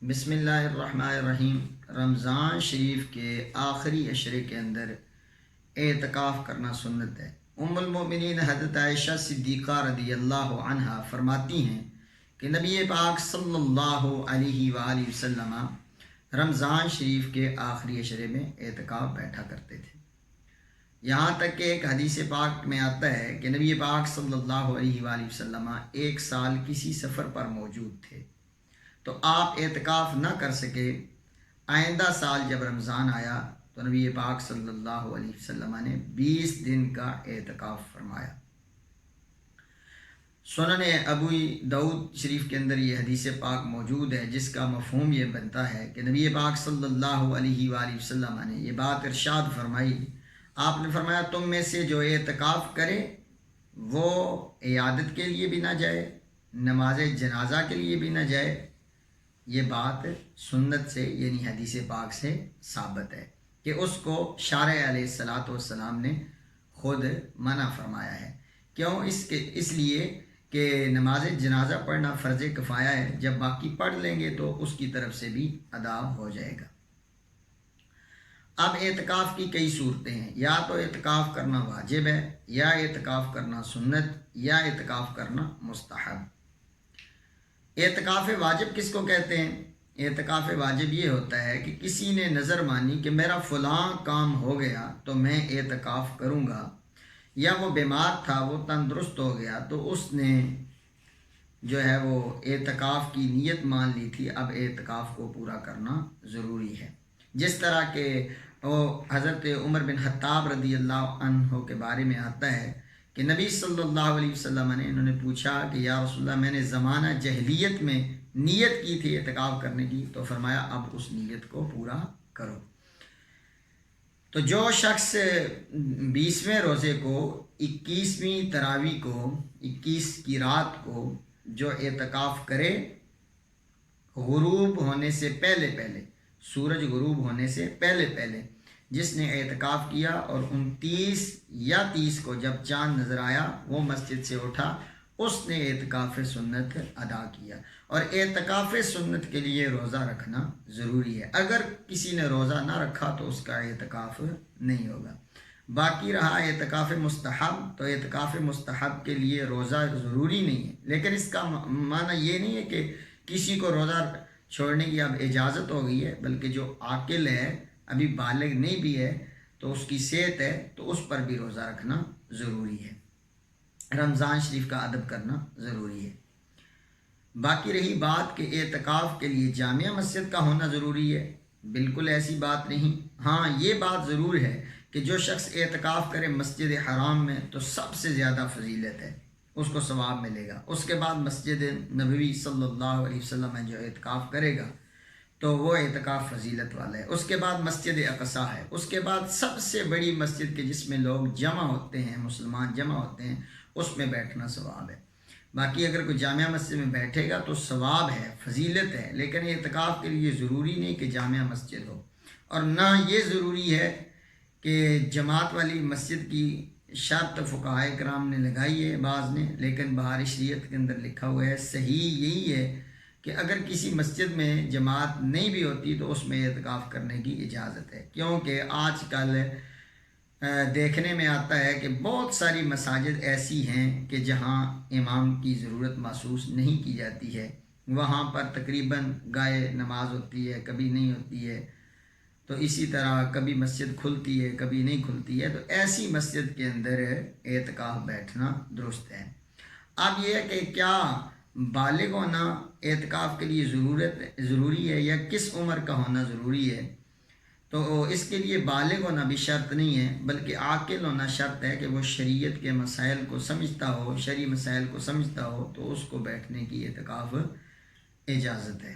بسم اللہ الرحمن الرحیم۔ رمضان شریف کے آخری عشرے کے اندر اعتکاف کرنا سنت ہے۔ ام المؤمنین حضرت عائشہ صدیقہ رضی اللہ عنہا فرماتی ہیں کہ نبی پاک صلی اللہ علیہ وآلہ وسلم رمضان شریف کے آخری عشرے میں اعتکاف بیٹھا کرتے تھے۔ یہاں تک کہ ایک حدیث پاک میں آتا ہے کہ نبی پاک صلی اللہ علیہ وآلہ وسلم ایک سال کسی سفر پر موجود تھے تو آپ اعتکاف نہ کر سکے۔ آئندہ سال جب رمضان آیا تو نبی پاک صلی اللہ علیہ وسلم نے 20 دن کا اعتکاف فرمایا۔ سنن ابو داؤد شریف کے اندر یہ حدیث پاک موجود ہے، جس کا مفہوم یہ بنتا ہے کہ نبی پاک صلی اللہ علیہ وآلہ وسلم نے یہ بات ارشاد فرمائی۔ آپ نے فرمایا تم میں سے جو اعتکاف کرے وہ عیادت کے لیے بھی نہ جائے، نماز جنازہ کے لیے بھی نہ جائے۔ یہ بات سنت سے یعنی حدیث پاک سے ثابت ہے کہ اس کو شارع علیہ الصلاۃ والسلام نے خود منع فرمایا ہے۔ کیوں؟ اس لیے کہ نماز جنازہ پڑھنا فرض کفایہ ہے، جب باقی پڑھ لیں گے تو اس کی طرف سے بھی ادا ہو جائے گا۔ اب اعتکاف کی کئی صورتیں ہیں، یا تو اعتکاف کرنا واجب ہے، یا اعتکاف کرنا سنت، یا اعتکاف کرنا مستحب۔ اعتکاف واجب کس کو کہتے ہیں؟ اعتکاف واجب یہ ہوتا ہے کہ کسی نے نظر مانی کہ میرا فلاں کام ہو گیا تو میں اعتکاف کروں گا، یا وہ بیمار تھا وہ تندرست ہو گیا تو اس نے جو ہے وہ اعتکاف کی نیت مان لی تھی، اب اعتکاف کو پورا کرنا ضروری ہے۔ جس طرح کہ حضرت عمر بن خطاب رضی اللہ عنہ کے بارے میں آتا ہے کہ نبی صلی اللہ علیہ وسلم نے انہوں نے پوچھا کہ یا رسول اللہ میں نے زمانہ جہلیت میں نیت کی تھی اعتکاف کرنے کی، تو فرمایا اب اس نیت کو پورا کرو۔ تو جو شخص 20ویں روزے کو 21ویں تراویح کو 21 کی رات کو جو اعتکاف کرے، غروب ہونے سے پہلے سورج غروب ہونے سے پہلے جس نے اعتکاف کیا اور 29 یا 30 کو جب چاند نظر آیا وہ مسجد سے اٹھا، اس نے اعتکاف سنت ادا کیا۔ اور اعتکاف سنت کے لیے روزہ رکھنا ضروری ہے۔ اگر کسی نے روزہ نہ رکھا تو اس کا اعتکاف نہیں ہوگا۔ باقی رہا اعتکاف مستحب، تو اعتکاف مستحب کے لیے روزہ ضروری نہیں ہے، لیکن اس کا معنی یہ نہیں ہے کہ کسی کو روزہ چھوڑنے کی اب اجازت ہو گئی ہے، بلکہ جو عاقل ہے، ابھی بالغ نہیں بھی ہے، تو اس کی صحت ہے تو اس پر بھی روزہ رکھنا ضروری ہے۔ رمضان شریف کا ادب کرنا ضروری ہے۔ باقی رہی بات کہ اعتکاف کے لیے جامع مسجد کا ہونا ضروری ہے، بالکل ایسی بات نہیں۔ ہاں یہ بات ضرور ہے کہ جو شخص اعتکاف کرے مسجد حرام میں تو سب سے زیادہ فضیلت ہے، اس کو ثواب ملے گا۔ اس کے بعد مسجد نبوی صلی اللہ علیہ وسلم میں جو اعتکاف کرے گا تو وہ اعتکاف فضیلت والا ہے۔ اس کے بعد مسجد اقصیٰ ہے، اس کے بعد سب سے بڑی مسجد کے جس میں لوگ جمع ہوتے ہیں، مسلمان جمع ہوتے ہیں، اس میں بیٹھنا ثواب ہے۔ باقی اگر کوئی جامع مسجد میں بیٹھے گا تو ثواب ہے، فضیلت ہے، لیکن اعتکاف کے لیے ضروری نہیں کہ جامع مسجد ہو، اور نہ یہ ضروری ہے کہ جماعت والی مسجد کی شرط فقہائے کرام نے لگائی ہے بعض نے، لیکن بہار شریعت کے اندر لکھا ہوا ہے، صحیح یہی ہے کہ اگر کسی مسجد میں جماعت نہیں بھی ہوتی تو اس میں اعتکاف کرنے کی اجازت ہے، کیونکہ آج کل دیکھنے میں آتا ہے کہ بہت ساری مساجد ایسی ہیں کہ جہاں امام کی ضرورت محسوس نہیں کی جاتی ہے، وہاں پر تقریباً گائے نماز ہوتی ہے، کبھی نہیں ہوتی ہے، تو اسی طرح کبھی مسجد کھلتی ہے کبھی نہیں کھلتی ہے، تو ایسی مسجد کے اندر اعتکاف بیٹھنا درست ہے۔ اب یہ ہے کہ کیا بالغ ہونا اعتکاف کے لیے ضروری ہے یا کس عمر کا ہونا ضروری ہے؟ تو اس کے لیے بالغ ہونا بھی شرط نہیں ہے، بلکہ عاقل ہونا شرط ہے کہ وہ شریعت کے مسائل کو سمجھتا ہو، شرعی مسائل کو سمجھتا ہو، تو اس کو بیٹھنے کی اعتکاف اجازت ہے۔